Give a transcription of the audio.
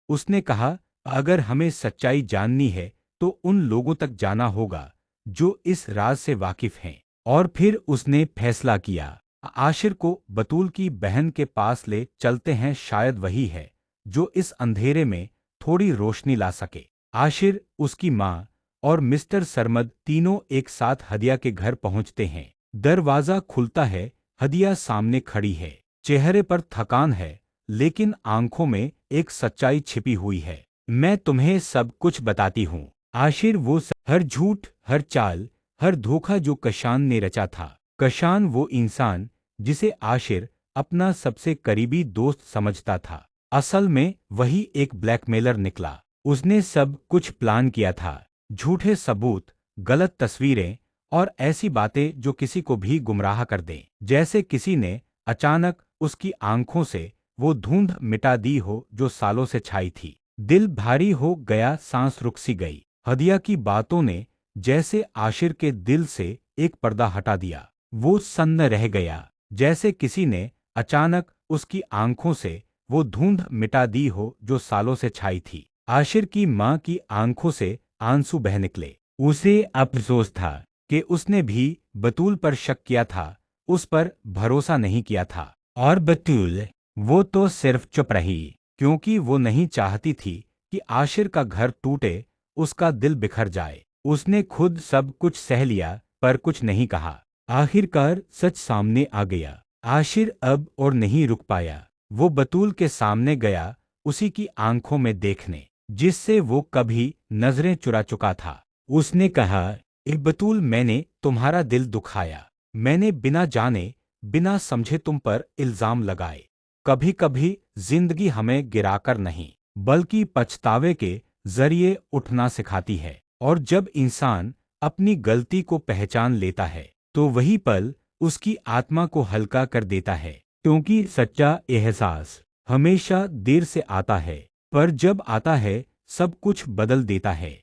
उसने कहा, अगर हमें सच्चाई जाननी है तो उन लोगों तक जाना होगा जो इस राज से वाकिफ हैं। और फिर उसने फैसला किया, आशिर को बतूल की बहन के पास ले चलते हैं, शायद वही है जो इस अंधेरे में थोड़ी रोशनी ला सके। आशिर, उसकी माँ और मिस्टर सरमद तीनों एक साथ हदिया के घर पहुंचते हैं। दरवाजा खुलता है, हदिया सामने खड़ी है। चेहरे पर थकान है, लेकिन आंखों में एक सच्चाई छिपी हुई है। मैं तुम्हें सब कुछ बताती हूँ। आशिर, हर झूठ, हर चाल, हर धोखा जो कशान ने रचा था। कशान, वो इंसान जिसे आशिर अपना सबसे करीबी दोस्त समझता था, असल में वही एक ब्लैकमेलर निकला। उसने सब कुछ प्लान किया था, झूठे सबूत, गलत तस्वीरें और ऐसी बातें जो किसी को भी गुमराह कर दें, जैसे किसी ने अचानक उसकी आंखों से वो धुंध मिटा दी हो जो सालों से छाई थी। दिल भारी हो गया, सांस रुक सी गई। हदिया की बातों ने जैसे आशिर के दिल से एक पर्दा हटा दिया। वो सन्न रह गया, जैसे किसी ने अचानक उसकी आंखों से वो धुंध मिटा दी हो जो सालों से छाई थी। आशिर की माँ की आंखों से आंसू बह निकले। उसे अफसोस था कि उसने भी बतूल पर शक किया था, उस पर भरोसा नहीं किया था। और बतूल, वो तो सिर्फ चुप रही, क्योंकि वो नहीं चाहती थी कि आशिर का घर टूटे, उसका दिल बिखर जाए। उसने खुद सब कुछ सह लिया पर कुछ नहीं कहा। आखिरकार सच सामने आ गया। आशिर अब और नहीं रुक पाया। वो बतूल के सामने गया, उसी की आंखों में देखने जिससे वो कभी नजरें चुरा चुका था। उसने कहा, ए बतूल, मैंने तुम्हारा दिल दुखाया। मैंने बिना जाने बिना समझे तुम पर इल्जाम लगाए। कभी कभी जिंदगी हमें गिराकर नहीं, बल्कि पछतावे के जरिए उठना सिखाती है। और जब इंसान अपनी गलती को पहचान लेता है तो वही पल उसकी आत्मा को हल्का कर देता है, क्योंकि सच्चा एहसास हमेशा देर से आता है, पर जब आता है सब कुछ बदल देता है।